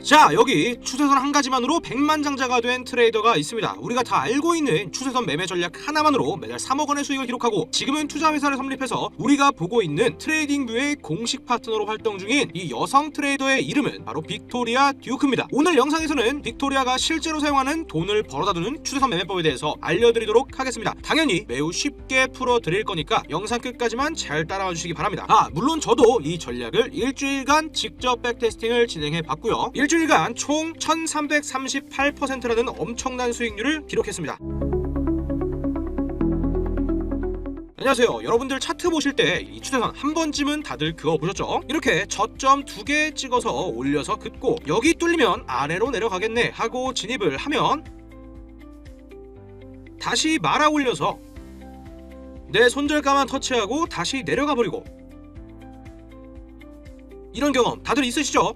자, 여기 추세선 한 가지만으로 백만장자가 된 트레이더가 있습니다. 우리가 다 알고 있는 추세선 매매 전략 하나만으로 매달 3억 원의 수익을 기록하고 지금은 투자회사를 설립해서 우리가 보고 있는 트레이딩뷰의 공식 파트너로 활동 중인 이 여성 트레이더의 이름은 바로 빅토리아 듀크입니다. 오늘 영상에서는 빅토리아가 실제로 사용하는 돈을 벌어다 두는 추세선 매매법에 대해서 알려드리도록 하겠습니다. 당연히 매우 쉽게 풀어드릴 거니까 영상 끝까지만 잘 따라와 주시기 바랍니다. 물론 저도 이 전략을 일주일간 직접 백테스팅을 진행해 봤고요. 일주일간 총 1338%라는 엄청난 수익률을 기록했습니다. 안녕하세요. 여러분들 차트 보실 때 이 추세선 한 번쯤은 다들 그어보셨죠? 이렇게 저점 2개 찍어서 올려서 긋고 여기 뚫리면 아래로 내려가겠네 하고 진입을 하면 다시 말아 올려서 내 손절가만 터치하고 다시 내려가 버리고, 이런 경험 다들 있으시죠?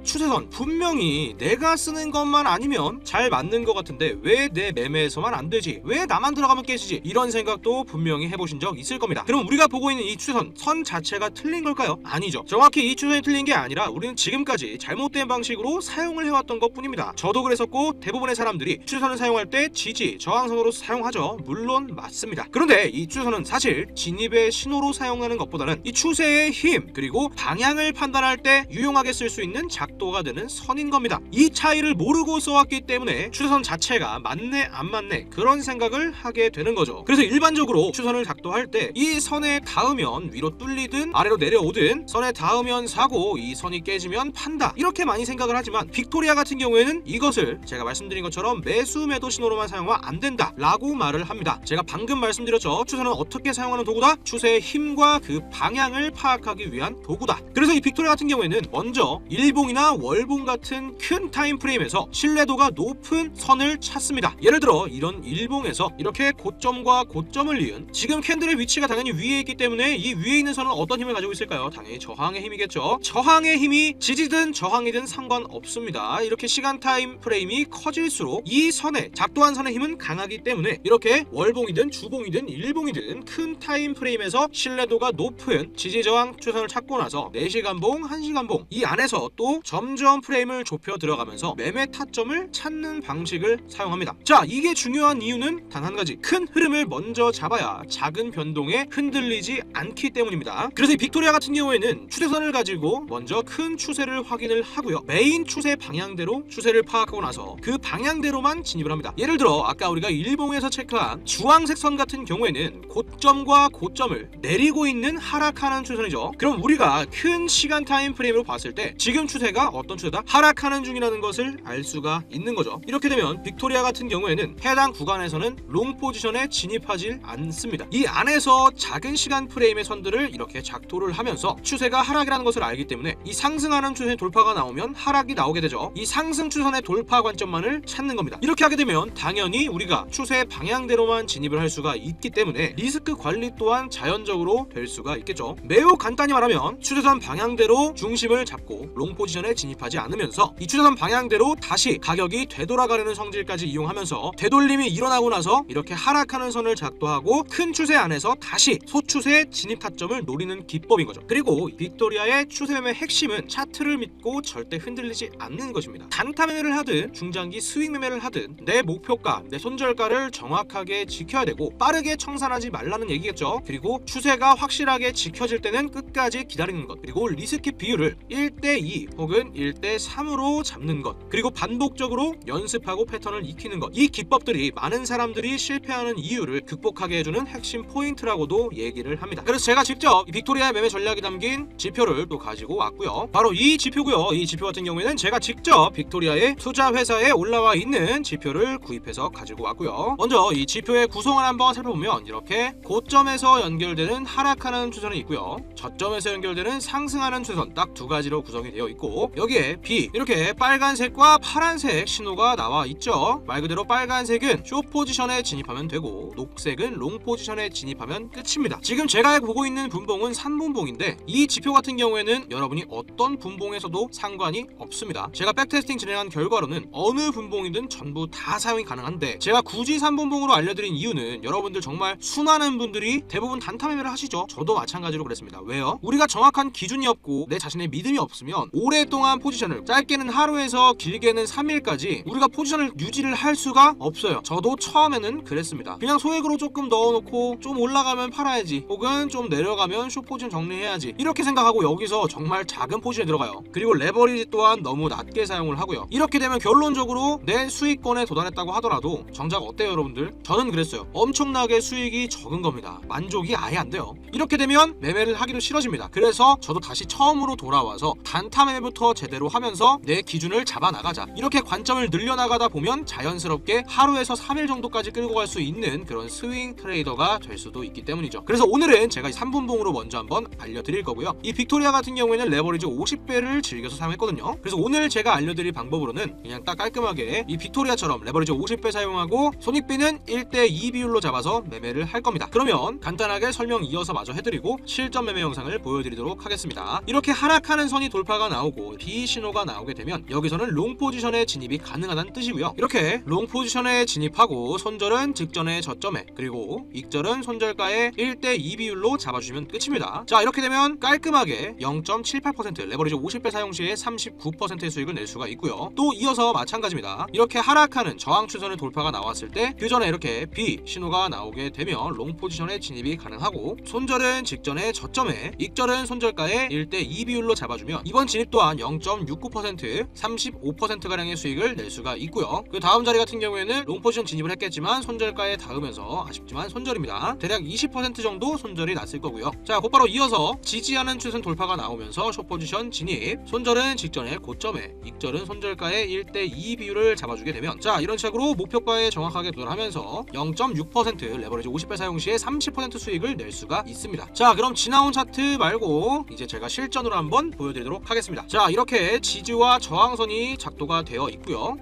추세선 분명히 내가 쓰는 것만 아니면 잘 맞는 것 같은데 왜 내 매매에서만 안 되지? 왜 나만 들어가면 깨지지? 이런 생각도 분명히 해보신 적 있을 겁니다. 그럼 우리가 보고 있는 이 추세선 선 자체가 틀린 걸까요? 아니죠. 정확히 이 추세선이 틀린 게 아니라 우리는 지금까지 잘못된 방식으로 사용을 해왔던 것 뿐입니다. 저도 그랬었고 대부분의 사람들이 추세선을 사용할 때 지지, 저항선으로 사용하죠. 물론 맞습니다. 그런데 이 추세선은 사실 진입의 신호로 사용하는 것보다는 이 추세의 힘 그리고 방향을 판단할 때 유용하게 쓸 수 있는 도가 되는 선인 겁니다. 이 차이를 모르고 써왔기 때문에 추세선 자체가 맞네 안 맞네 그런 생각을 하게 되는 거죠. 그래서 일반적으로 추세선을 작도할 때 이 선에 닿으면 위로 뚫리든 아래로 내려오든 선에 닿으면 사고 이 선이 깨지면 판다 이렇게 많이 생각을 하지만 빅토리아 같은 경우에는 이것을 제가 말씀드린 것처럼 매수 매도 신호로만 사용하면 안 된다 라고 말을 합니다. 제가 방금 말씀드렸죠. 추세선은 어떻게 사용하는 도구다? 추세의 힘과 그 방향을 파악하기 위한 도구다. 그래서 이 빅토리아 같은 경우에는 먼저 일봉이나 월봉 같은 큰 타임프레임에서 신뢰도가 높은 선을 찾습니다. 예를 들어 이런 일봉에서 이렇게 고점과 고점을 이은 지금 캔들의 위치가 당연히 위에 있기 때문에 이 위에 있는 선은 어떤 힘을 가지고 있을까요? 당연히 저항의 힘이겠죠. 저항의 힘이 지지든 저항이든 상관없습니다. 이렇게 시간 타임프레임이 커질수록 이 선에 작동한 선의 힘은 강하기 때문에 이렇게 월봉이든 주봉이든 일봉이든 큰 타임프레임에서 신뢰도가 높은 지지저항 추세선을 찾고 나서 4시간봉, 1시간봉 이 안에서 또 점점 프레임을 좁혀 들어가면서 매매 타점을 찾는 방식을 사용합니다. 자, 이게 중요한 이유는 단 한 가지, 큰 흐름을 먼저 잡아야 작은 변동에 흔들리지 않기 때문입니다. 그래서 이 빅토리아 같은 경우에는 추세선을 가지고 먼저 큰 추세를 확인을 하고요. 메인 추세 방향대로 추세를 파악하고 나서 그 방향대로만 진입을 합니다. 예를 들어 아까 우리가 일봉에서 체크한 주황색 선 같은 경우에는 고점과 고점을 내리고 있는 하락하는 추세선이죠. 그럼 우리가 큰 시간 타임 프레임으로 봤을 때 지금 추세가 어떤 추세다? 하락하는 중이라는 것을 알 수가 있는 거죠. 이렇게 되면 빅토리아 같은 경우에는 해당 구간에서는 롱 포지션에 진입하지 않습니다. 이 안에서 작은 시간 프레임의 선들을 이렇게 작도를 하면서 추세가 하락이라는 것을 알기 때문에 이 상승하는 추세 돌파가 나오면 하락이 나오게 되죠. 이 상승 추선의 돌파 관점만을 찾는 겁니다. 이렇게 하게 되면 당연히 우리가 추세 방향대로만 진입을 할 수가 있기 때문에 리스크 관리 또한 자연적으로 될 수가 있겠죠. 매우 간단히 말하면 추세선 방향대로 중심을 잡고 롱 포지션에 진입하지 않으면서 이 추세선 방향대로 다시 가격이 되돌아가려는 성질까지 이용하면서 되돌림이 일어나고 나서 이렇게 하락하는 선을 작도하고 큰 추세 안에서 다시 소추세 진입 타점을 노리는 기법인 거죠. 그리고 빅토리아의 추세 매매 핵심은 차트를 믿고 절대 흔들리지 않는 것입니다. 단타 매매를 하든 중장기 스윙 매매를 하든 내 목표가, 내 손절가를 정확하게 지켜야 되고 빠르게 청산하지 말라는 얘기겠죠. 그리고 추세가 확실하게 지켜질 때는 끝까지 기다리는 것, 그리고 리스크 비율을 1대2 혹은 1대3으로 잡는 것, 그리고 반복적으로 연습하고 패턴을 익히는 것, 이 기법들이 많은 사람들이 실패하는 이유를 극복하게 해주는 핵심 포인트라고도 얘기를 합니다. 그래서 제가 직접 빅토리아의 매매 전략이 담긴 지표를 또 가지고 왔고요. 바로 이 지표고요. 이 지표 같은 경우에는 제가 직접 빅토리아의 투자 회사에 올라와 있는 지표를 구입해서 가지고 왔고요. 먼저 이 지표의 구성을 한번 살펴보면 이렇게 고점에서 연결되는 하락하는 추세선이 있고요. 저점에서 연결되는 상승하는 추세선 딱 두 가지로 구성이 되어 있고, 여기에 B 이렇게 빨간색과 파란색 신호가 나와 있죠. 말 그대로 빨간색은 숏 포지션에 진입하면 되고 녹색은 롱 포지션에 진입하면 끝입니다. 지금 제가 보고 있는 분봉은 3분봉인데 이 지표 같은 경우에는 여러분이 어떤 분봉에서도 상관이 없습니다. 제가 백테스팅 진행한 결과로는 어느 분봉이든 전부 다 사용이 가능한데 제가 굳이 3분봉으로 알려드린 이유는 여러분들 정말 수많은 분들이 대부분 단타 매매를 하시죠. 저도 마찬가지로 그랬습니다. 왜요? 우리가 정확한 기준이 없고 내 자신의 믿음이 없으면 오랫동안 오랫동안 포지션을, 짧게는 하루에서 길게는 3일까지 우리가 포지션을 유지를 할 수가 없어요. 저도 처음에는 그랬습니다. 그냥 소액으로 조금 넣어놓고 좀 올라가면 팔아야지, 혹은 좀 내려가면 숏 포지션 정리해야지, 이렇게 생각하고 여기서 정말 작은 포지션에 들어가요. 그리고 레버리지 또한 너무 낮게 사용을 하고요. 이렇게 되면 결론적으로 내 수익권에 도달했다고 하더라도 정작 어때요 여러분들? 저는 그랬어요. 엄청나게 수익이 적은 겁니다. 만족이 아예 안 돼요. 이렇게 되면 매매를 하기도 싫어집니다. 그래서 저도 다시 처음으로 돌아와서 단타 매매부터 제대로 하면서 내 기준을 잡아 나가자, 이렇게 관점을 늘려나가다 보면 자연스럽게 하루에서 3일 정도까지 끌고 갈 수 있는 그런 스윙 트레이더가 될 수도 있기 때문이죠. 그래서 오늘은 제가 3분봉으로 먼저 한번 알려드릴 거고요. 이 빅토리아 같은 경우에는 레버리지 50배를 즐겨서 사용했거든요. 그래서 오늘 제가 알려드릴 방법으로는 그냥 딱 깔끔하게 이 빅토리아처럼 레버리지 50배 사용하고 손익비는 1대2 비율로 잡아서 매매를 할 겁니다. 그러면 간단하게 설명 이어서 마저 해드리고 실전 매매 영상을 보여드리도록 하겠습니다. 이렇게 하락하는 선이 돌파가 나오고 B 신호가 나오게 되면 여기서는 롱 포지션에 진입이 가능하다는 뜻이고요. 이렇게 롱 포지션에 진입하고 손절은 직전의 저점에, 그리고 익절은 손절가의 1대2 비율로 잡아주시면 끝입니다. 자, 이렇게 되면 깔끔하게 0.78% 레버리지 50배 사용 시에 39%의 수익을 낼 수가 있고요. 또 이어서 마찬가지입니다. 이렇게 하락하는 저항 추선의 돌파가 나왔을 때 그 전에 이렇게 B 신호가 나오게 되면 롱 포지션에 진입이 가능하고, 손절은 직전의 저점에, 익절은 손절가의 1대2 비율로 잡아주면 이번 진입 또한 0.69% 35%가량의 수익을 낼 수가 있고요. 그 다음 자리 같은 경우에는 롱 포지션 진입을 했겠지만 손절가에 닿으면서 아쉽지만 손절입니다. 대략 20% 정도 손절이 났을 거고요. 자, 곧바로 이어서 지지하는 추선 돌파가 나오면서 숏 포지션 진입, 손절은 직전의 고점에, 익절은 손절가의 1대2 비율을 잡아주게 되면, 자, 이런 식으로 목표가에 정확하게 도달하면서 0.6% 레버리지 50배 사용 시에 30% 수익을 낼 수가 있습니다. 자, 그럼 지나온 차트 말고 이제 제가 실전으로 한번 보여드리도록 하겠습니다. 자, 이렇게 지지와 저항선이 작도가 되어 있고요.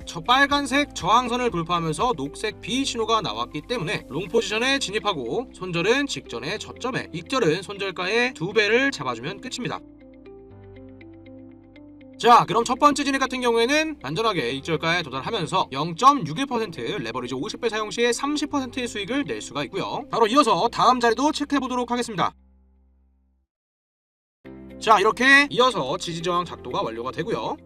저 빨간색 저항선을 돌파하면서 녹색 B 신호가 나왔기 때문에 롱 포지션에 진입하고 손절은 직전의 저점에, 익절은 손절가의 2배를 잡아주면 끝입니다. 자, 그럼 첫 번째 진입 같은 경우에는 안전하게 익절가에 도달하면서 0.61% 레버리지 50배 사용 시에 30%의 수익을 낼 수가 있고요. 바로 이어서 다음 자리도 체크해 보도록 하겠습니다. 자, 이렇게 이어서 지지저항 작도가 완료가 되고요.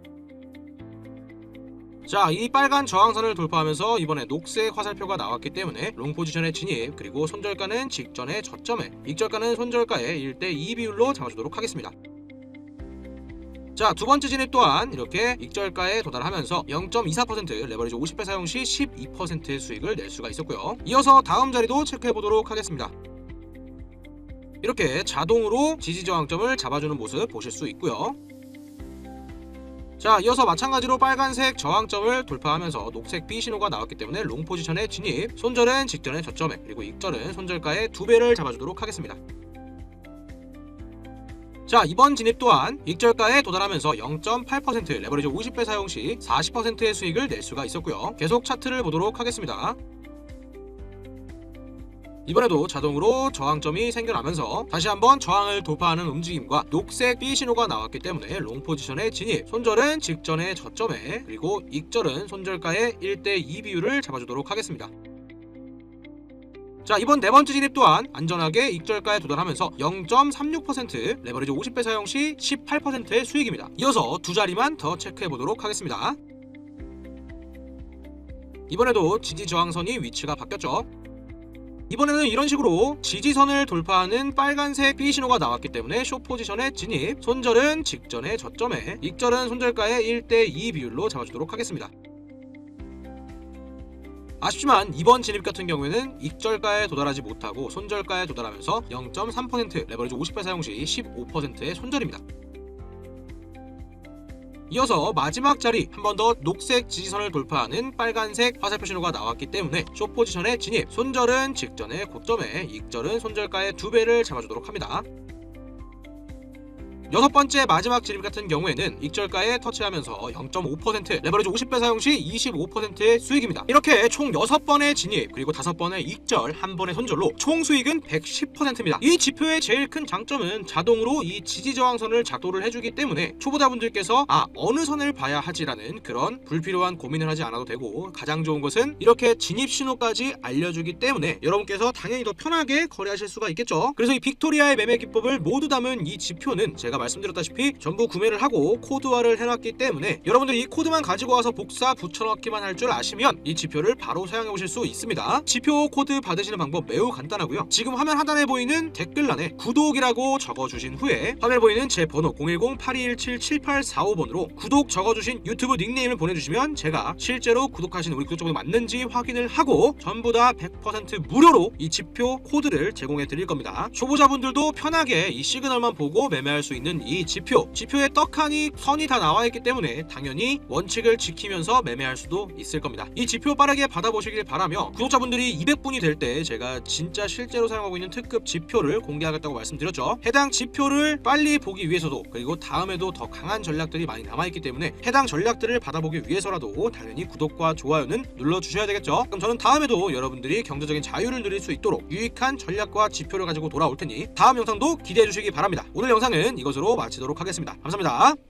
자, 이 빨간 저항선을 돌파하면서 이번에 녹색 화살표가 나왔기 때문에 롱 포지션에 진입, 그리고 손절가는 직전의 저점에, 익절가는 손절가의 1대2 비율로 잡아주도록 하겠습니다. 자, 두 번째 진입 또한 이렇게 익절가에 도달하면서 0.24% 레버리지 50배 사용 시 12%의 수익을 낼 수가 있었고요. 이어서 다음 자리도 체크해 보도록 하겠습니다. 이렇게 자동으로 지지저항점을 잡아주는 모습 보실 수 있고요. 자, 이어서 마찬가지로 빨간색 저항점을 돌파하면서 녹색 B 신호가 나왔기 때문에 롱 포지션에 진입, 손절은 직전의 저점에, 그리고 익절은 손절가의 2배를 잡아주도록 하겠습니다. 자, 이번 진입 또한 익절가에 도달하면서 0.8% 레버리지 50배 사용 시 40%의 수익을 낼 수가 있었고요. 계속 차트를 보도록 하겠습니다. 이번에도 자동으로 저항점이 생겨나면서 다시 한번 저항을 돌파하는 움직임과 녹색 B 신호가 나왔기 때문에 롱 포지션에 진입, 손절은 직전의 저점에, 그리고 익절은 손절가의 1대2 비율을 잡아주도록 하겠습니다. 자, 이번 네 번째 진입 또한 안전하게 익절가에 도달하면서 0.36% 레버리지 50배 사용 시 18%의 수익입니다. 이어서 두 자리만 더 체크해 보도록 하겠습니다. 이번에도 지지 저항선이 위치가 바뀌었죠. 이번에는 이런 식으로 지지선을 돌파하는 빨간색 B 신호가 나왔기 때문에 숏 포지션에 진입, 손절은 직전의 저점에, 익절은 손절가의 1대2 비율로 잡아주도록 하겠습니다. 아쉽지만 이번 진입 같은 경우에는 익절가에 도달하지 못하고 손절가에 도달하면서 0.3% 레버리지 50배 사용 시 15%의 손절입니다. 이어서 마지막 자리 한 번 더 녹색 지지선을 돌파하는 빨간색 화살표 신호가 나왔기 때문에 숏 포지션에 진입, 손절은 직전의 고점에, 익절은 손절가의 2배를 잡아주도록 합니다. 여섯 번째 마지막 진입 같은 경우에는 익절가에 터치하면서 0.5% 레버리지 50배 사용 시 25%의 수익입니다. 이렇게 총 6번의 진입, 그리고 5번의 익절, 1번의 손절로 총 수익은 110%입니다. 이 지표의 제일 큰 장점은 자동으로 이 지지저항선을 작도를 해주기 때문에 초보자분들께서 어느 선을 봐야 하지라는 그런 불필요한 고민을 하지 않아도 되고, 가장 좋은 것은 이렇게 진입 신호까지 알려주기 때문에 여러분께서 당연히 더 편하게 거래하실 수가 있겠죠. 그래서 이 빅토리아의 매매 기법을 모두 담은 이 지표는 제가 제가 말씀드렸다시피 전부 구매를 하고 코드화를 해놨기 때문에 여러분들이 이 코드만 가지고 와서 복사 붙여넣기만 할 줄 아시면 이 지표를 바로 사용해 보실 수 있습니다. 지표 코드 받으시는 방법 매우 간단하고요. 지금 화면 하단에 보이는 댓글란에 구독이라고 적어주신 후에 화면에 보이는 제 번호 010-8217-7845번으로 구독 적어주신 유튜브 닉네임을 보내주시면 제가 실제로 구독하시는 우리 구독자분이 맞는지 확인을 하고 전부 다 100% 무료로 이 지표 코드를 제공해 드릴 겁니다. 초보자분들도 편하게 이 시그널만 보고 매매할 수 있는 이 지표에 떡하니 선이 다 나와 있기 때문에 당연히 원칙을 지키면서 매매할 수도 있을 겁니다. 이 지표 빠르게 받아보시길 바라며 구독자분들이 200분이 될 때 제가 진짜 실제로 사용하고 있는 특급 지표를 공개하겠다고 말씀드렸죠. 해당 지표를 빨리 보기 위해서도 그리고 다음에도 더 강한 전략들이 많이 남아있기 때문에 해당 전략들을 받아보기 위해서라도 당연히 구독과 좋아요는 눌러주셔야 되겠죠. 그럼 저는 다음에도 여러분들이 경제적인 자유를 누릴 수 있도록 유익한 전략과 지표를 가지고 돌아올 테니 다음 영상도 기대해 주시기 바랍니다. 오늘 영상은 이것으로 마치도록 하겠습니다. 감사합니다.